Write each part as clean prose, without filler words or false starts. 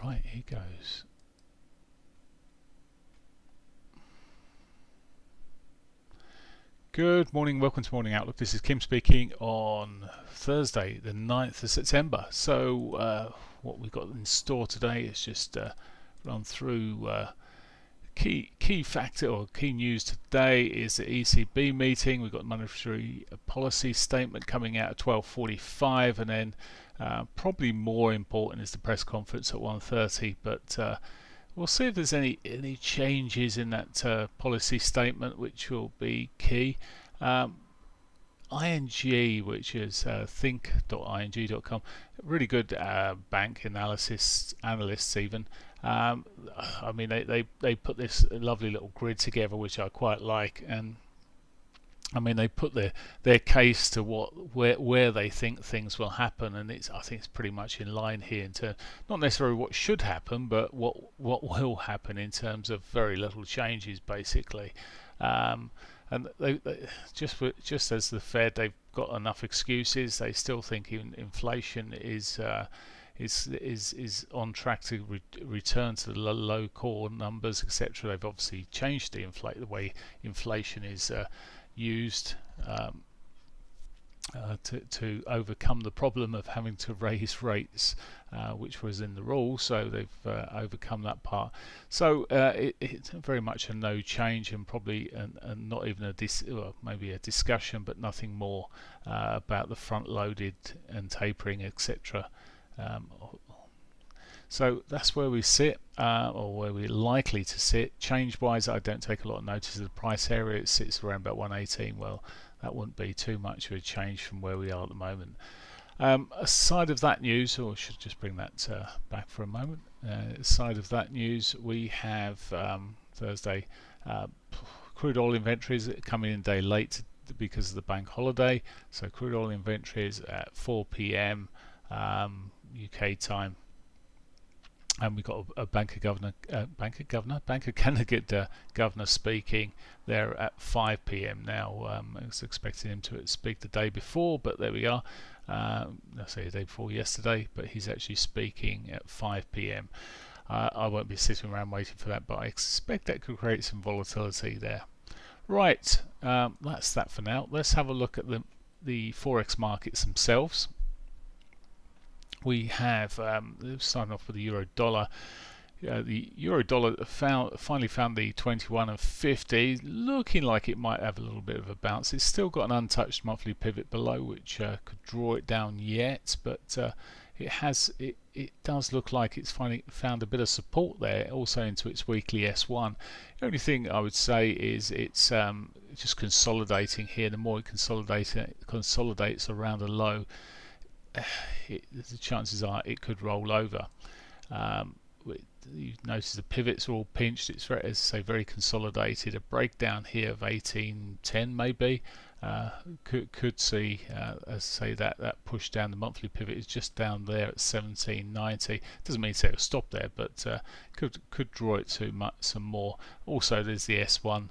Right, here goes. Good morning, welcome to Morning Outlook. This is Kim speaking on Thursday, the 9th of September. So what we've got in store today is just run through key factor or key news today is the ECB meeting. We've got monetary policy statement coming out at 12:45, and then probably more important is the press conference at 1:30. But we'll see if there's any changes in that policy statement, which will be key. ING, which is think.ing.com, really good bank analysts even. I mean, they put this lovely little grid together, which I quite like, and I mean, they put their case to where they think things will happen, and I think it's pretty much in line here into not necessarily what should happen, but what will happen in terms of very little changes, basically. And they just as the Fed, they've got enough excuses. They still think inflation is on track to return to the low core numbers, etc. They've obviously changed the way inflation is used to overcome the problem of having to raise rates, which was in the rules. So they've overcome that part. So it's very much a no change, and probably and not even maybe a discussion, but nothing more about the front loaded and tapering, etc. So that's where we sit, or where we're likely to sit. Change wise, I don't take a lot of notice of the price area. It sits around about 118. Well, that wouldn't be too much of a change from where we are at the moment. Aside of that news, or I should just bring that back for a moment. Aside of that news, we have Thursday crude oil inventories coming in a day late because of the bank holiday. So crude oil inventories at 4 p.m. UK time. And we've got a Bank of Canada governor speaking there at 5 p.m. now. I was expecting him to speak the day before, but there we are. I say the day before yesterday, but he's actually speaking at 5 p.m. I won't be sitting around waiting for that, but I expect that could create some volatility there. Right, that's that for now. Let's have a look at the Forex markets themselves. We have starting off with the euro dollar. The euro dollar finally found the 21.50, looking like it might have a little bit of a bounce. It's still got an untouched monthly pivot below, which could draw it down yet, but it does look like it's finally found a bit of support there, also into its weekly S1. The only thing I would say is it's just consolidating here. The more it consolidates around a low, the chances are it could roll over. You notice the pivots are all pinched. It's very, as I say, very consolidated. A breakdown here of 1810 maybe could see, as I say, that push down. The monthly pivot is just down there at 1790. Doesn't mean to say it'll stop there, but could draw it to some more. Also, there's the S1.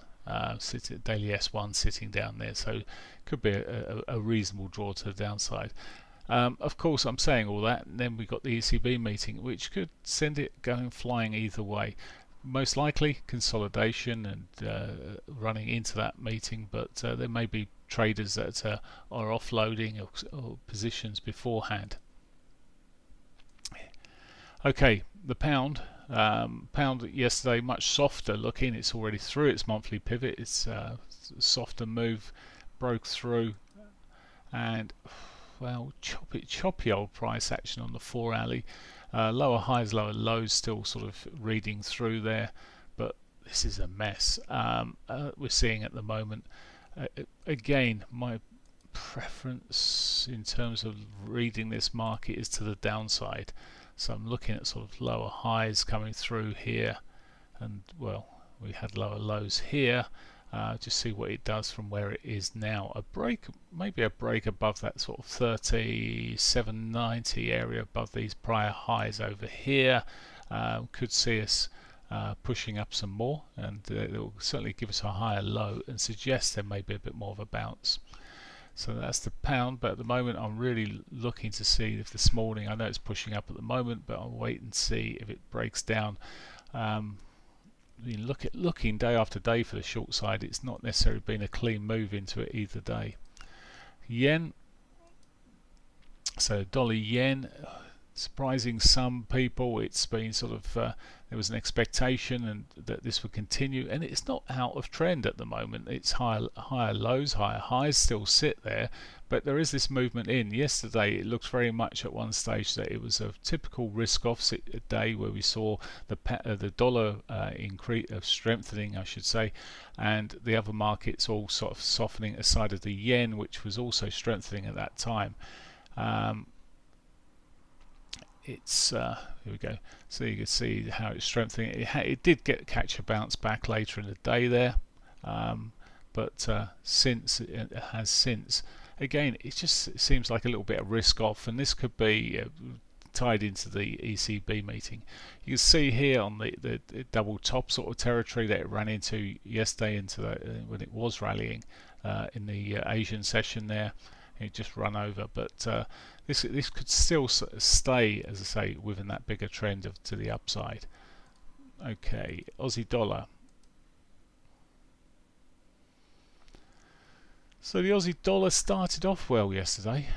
Daily S1 sitting down there, so could be a reasonable draw to the downside. Of course, I'm saying all that, and then we've got the ECB meeting, which could send it going flying either way. Most likely consolidation and running into that meeting, but there may be traders that are offloading or positions beforehand. Okay, the pound. Pound yesterday much softer looking. It's already through its monthly pivot. It's a softer move, broke through, and well, choppy old price action on the 4-hourly. Lower highs, lower lows still sort of reading through there, but this is a mess we're seeing at the moment. Again, my preference in terms of reading this market is to the downside. So I'm looking at sort of lower highs coming through here, and well, we had lower lows here. Just see what it does from where it is now. Maybe a break above that sort of 37.90 area above these prior highs over here could see us pushing up some more, and it will certainly give us a higher low and suggest there may be a bit more of a bounce. So that's the pound, but at the moment I'm really looking to see if this morning, I know it's pushing up at the moment, but I'll wait and see if it breaks down. Looking day after day for the short side, it's not necessarily been a clean move into it either day. Yen, so dollar yen, surprising some people. It's been sort of there was an expectation and that this would continue, and it's not out of trend at the moment. It's higher lows, higher highs still sit there, but there is this movement in. Yesterday it looked very much at one stage that it was a typical risk-off day where we saw the dollar increase, strengthening I should say, and the other markets all sort of softening aside of the yen, which was also strengthening at that time. It's here we go, so you can see how it's strengthening. It did catch a bounce back later in the day there, but since again it seems like a little bit of risk off, and this could be tied into the ECB meeting. You can see here on the double top sort of territory that it ran into yesterday, into when it was rallying in the Asian session there. It just run over, but this could still stay, as I say, within that bigger trend to the upside. Okay, Aussie dollar. So the Aussie dollar started off well yesterday,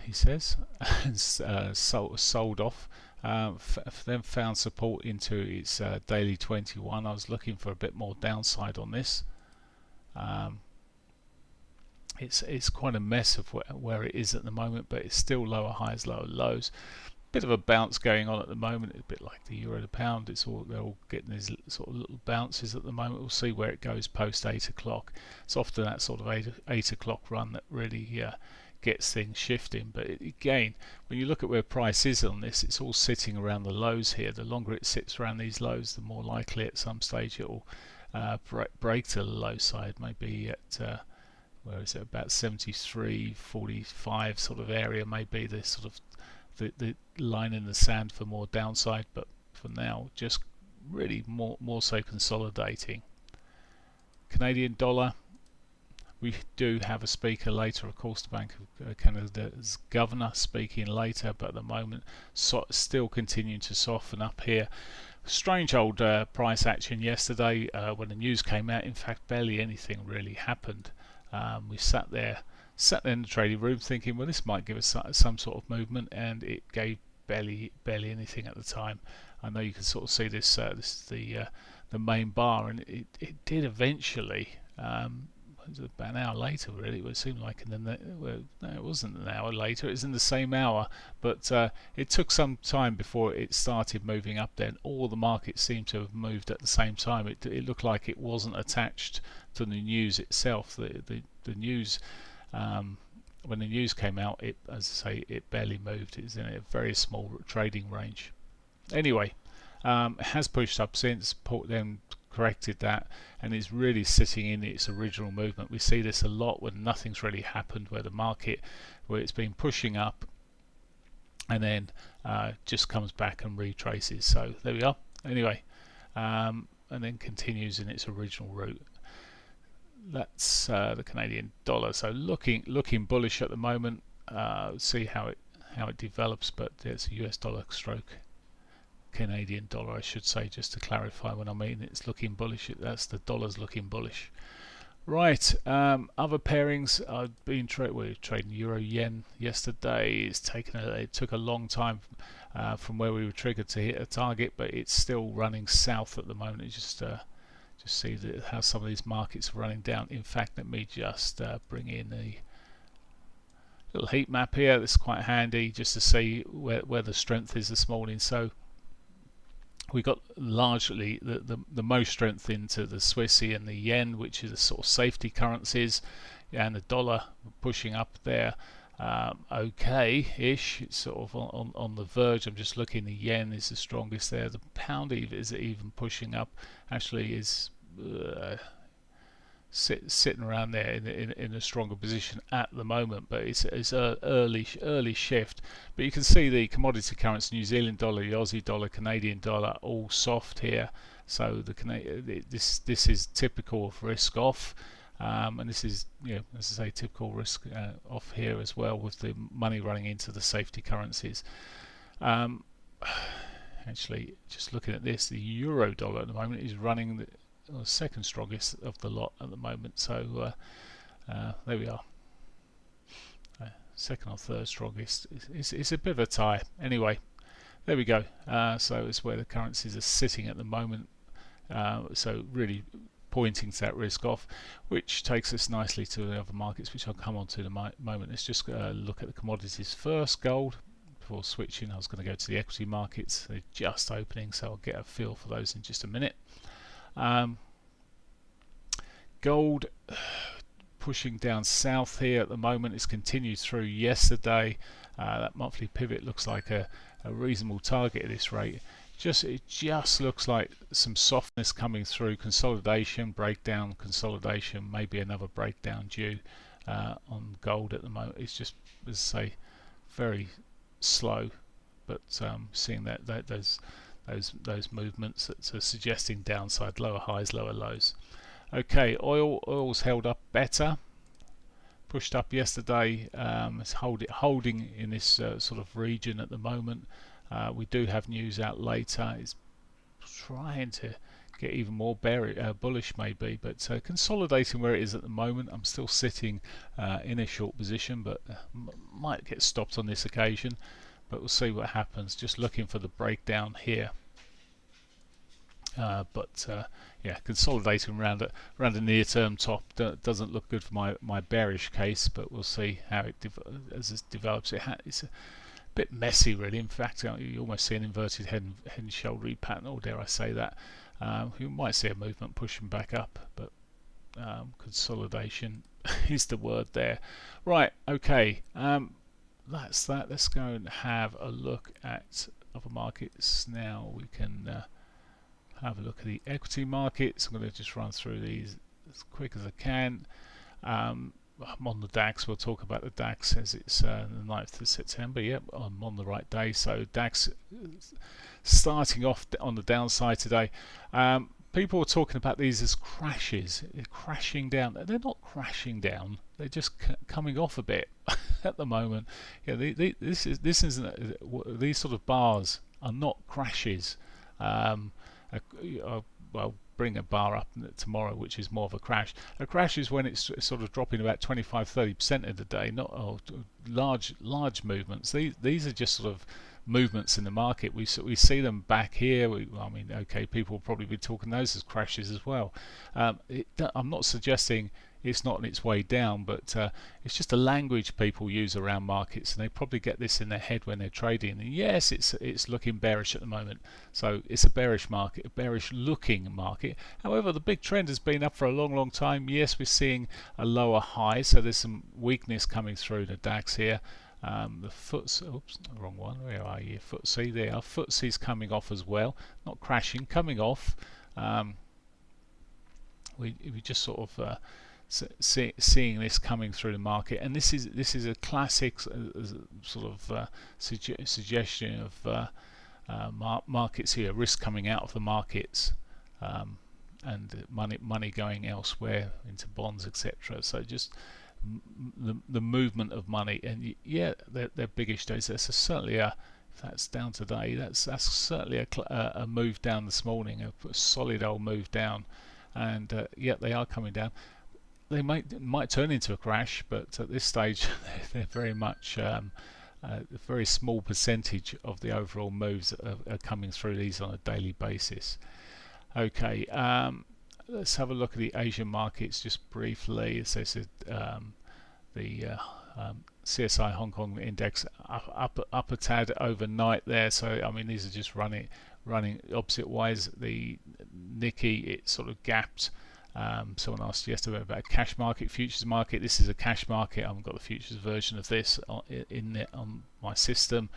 he says, and sold off. Then found support into its daily 21. I was looking for a bit more downside on this. It's quite a mess of where it is at the moment, but it's still lower highs, lower lows. Bit of a bounce going on at the moment, a bit like the euro to pound. They're all getting these sort of little bounces at the moment. We'll see where it goes post 8 o'clock. It's often that sort of 8 o'clock run that really gets things shifting. But again, when you look at where price is on this, it's all sitting around the lows here. The longer it sits around these lows, the more likely at some stage it will break to the low side, maybe at where is it, about 73.45 sort of area, maybe the sort of the line in the sand for more downside, but for now just really more so consolidating. Canadian dollar, we do have a speaker later, of course, the Bank of Canada's governor speaking later, but at the moment still continuing to soften up here. Strange old price action yesterday when the news came out. In fact, barely anything really happened. We sat there in the trading room thinking, well, this might give us some sort of movement, and it gave barely anything at the time. I know you can sort of see this. This is the main bar, and it did eventually. It was about an hour later, really. It seemed like, no, it wasn't an hour later. It was in the same hour, but it took some time before it started moving up. Then all the markets seemed to have moved at the same time. It looked like it wasn't attached to the news itself. The news, when the news came out, as I say, it barely moved. It was in a very small trading range. Anyway, it has pushed up since, then corrected that, and is really sitting in its original movement. We see this a lot when nothing's really happened, where it's been pushing up and then just comes back and retraces. So there we are. Anyway, and then continues in its original route. That's the Canadian dollar. So looking bullish at the moment. See how it develops, but it's a US dollar stroke Canadian dollar, I should say, just to clarify. When I mean it's looking bullish, that's the dollar's looking bullish. Right, other pairings. I've been trading euro yen yesterday. It took a long time from where we were triggered to hit a target, but it's still running south at the moment. It's just see how some of these markets are running down. In fact, let me just bring in a little heat map here. That's quite handy just to see where the strength is this morning. So we got largely the most strength into the Swissy and the yen, which is the sort of safety currencies, and the dollar pushing up there okay-ish. It's sort of on the verge. I'm just looking, the yen is the strongest there. The pound is even pushing up, actually is sitting around there in a stronger position at the moment, but it's an early shift. But you can see the commodity currency, New Zealand dollar, the Aussie dollar, Canadian dollar, all soft here. So this is typical of risk off. and this is, as I say, typical risk off here as well, with the money running into the safety currencies. Actually, just looking at this, the euro dollar at the moment is running the second strongest of the lot at the moment. So there we are. Second or third strongest. It's a bit of a tie. Anyway, there we go. So it's where the currencies are sitting at the moment. So really pointing to that risk off, which takes us nicely to the other markets, which I'll come on to in a moment. Let's just look at the commodities first. Gold. Before switching, I was going to go to the equity markets. They're just opening, so I'll get a feel for those in just a minute. Gold pushing down south here at the moment. It's continued through yesterday. That monthly pivot looks like a reasonable target at this rate. It just looks like some softness coming through. Consolidation, breakdown, consolidation, maybe another breakdown due on gold at the moment. It's just, as I say, very slow, but seeing those movements that are suggesting downside, lower highs, lower lows. Okay, oil's held up better, pushed up yesterday. It's holding in this sort of region at the moment. We do have news out later. It's trying to get even more bullish maybe, but consolidating where it is at the moment. I'm still sitting in a short position, but might get stopped on this occasion, but we'll see what happens. Just looking for the breakdown here. Yeah, consolidating around a near-term top doesn't look good for my bearish case, but we'll see how it as it develops. It's a bit messy, really. In fact, you almost see an inverted head and shoulder pattern, or dare I say that. You might see a movement pushing back up, but consolidation is the word there. Right, okay, that's that. Let's go and have a look at other markets now. We can have a look at the equity markets. I'm going to just run through these as quick as I can. I'm on the DAX. We'll talk about the DAX as it's the 9th of September. Yep, I'm on the right day. So DAX starting off on the downside today. People are talking about these as crashes. They're crashing down. They're not crashing down. They're just coming off a bit at the moment. Yeah, this isn't. These sort of bars are not crashes. I'll bring a bar up tomorrow, which is more of a crash. A crash is when it's sort of dropping about 25-30% in the day, not large movements. These are just sort of movements in the market. We see them back here. I mean, okay, people will probably be talking those as crashes as well. I'm not suggesting it's not on its way down, but it's just a language people use around markets, and they probably get this in their head when they're trading. And yes, it's looking bearish at the moment, so it's a bearish market, a bearish looking market. However, the big trend has been up for a long time. Yes, we're seeing a lower high, so there's some weakness coming through the DAX here. The FTSE, oops, wrong one. Where are you? FTSE. There, our FTSE's coming off as well, not crashing, coming off. We just sort of seeing this coming through the market, and this is a classic sort of suggestion of markets here, risk coming out of the markets, and money going elsewhere into bonds, etc. So just the movement of money, and yeah, they're biggish days. That's certainly if that's down today, that's certainly a move down this morning, a solid old move down, and yeah, they are coming down. They might turn into a crash, but at this stage they're very much a very small percentage of the overall moves that are coming through these on a daily basis. Okay, let's have a look at the Asian markets just briefly. It says the CSI Hong Kong index up a tad overnight there. So I mean, these are just running opposite wise. The Nikkei, it sort of gapped. Someone asked yesterday about a cash market, futures market. This is a cash market. I haven't got the futures version of this on my system.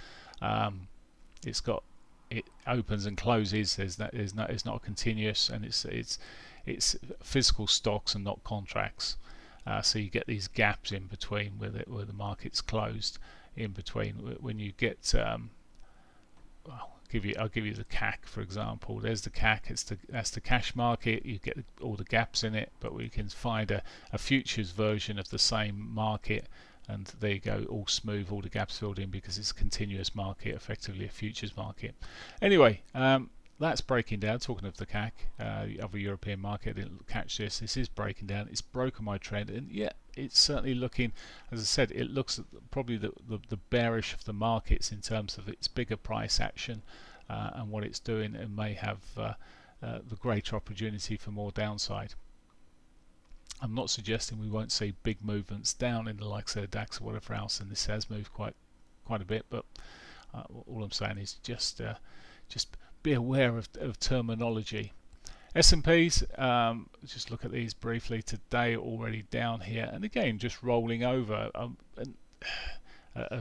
It opens and closes. It's not a continuous, and it's physical stocks and not contracts. So you get these gaps in between where the market's closed. In between, when you get give you the CAC, for example. There's the CAC. That's the cash market. You get all the gaps in it, but we can find a futures version of the same market, and there you go, all smooth, all the gaps filled in, because it's a continuous market, effectively a futures market. Anyway, that's breaking down. Talking of the CAC, the other European market, I didn't catch this. This is breaking down. It's broken my trend, and yeah, it's certainly looking, as I said, it looks probably the bearish of the markets in terms of its bigger price action and what it's doing, and may have the greater opportunity for more downside. I'm not suggesting we won't see big movements down in the likes of the DAX or whatever else, and this has moved quite a bit, but all I'm saying is just be aware of terminology. S&Ps, just look at these briefly. Today already down here, and again just rolling over. A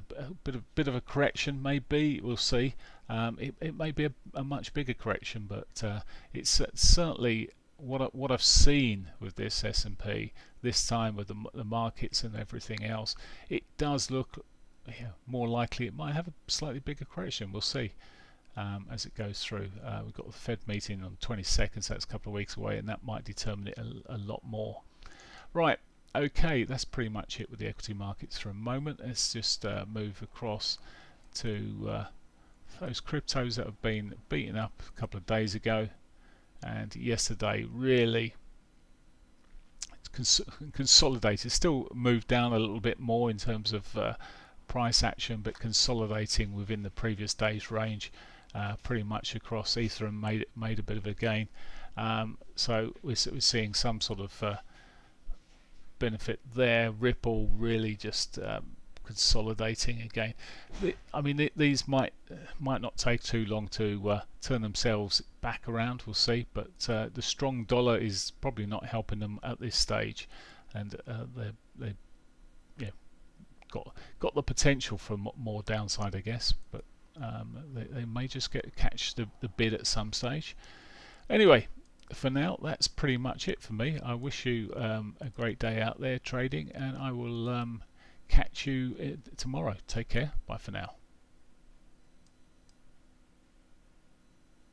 bit of a correction, maybe, we'll see. It may be a much bigger correction, but it's certainly what I've seen with this S&P this time, with the markets and everything else. It does look more likely it might have a slightly bigger correction. We'll see. As it goes through. We've got the Fed meeting on the 22nd, so that's a couple of weeks away, and that might determine it a lot more. Right, okay, that's pretty much it with the equity markets for a moment. Let's just move across to those cryptos that have been beaten up a couple of days ago, and yesterday really consolidated. Still moved down a little bit more in terms of price action, but consolidating within the previous day's range. Pretty much across. Ethereum made a bit of a gain, so we're seeing some sort of benefit there. Ripple really just consolidating again. I mean, these might not take too long to turn themselves back around. We'll see, but the strong dollar is probably not helping them at this stage, and they got the potential for more downside, I guess, but they may just catch the bid at some stage. Anyway, for now, that's pretty much it for me. I wish you a great day out there trading, and I will catch you tomorrow. Take care. Bye for now.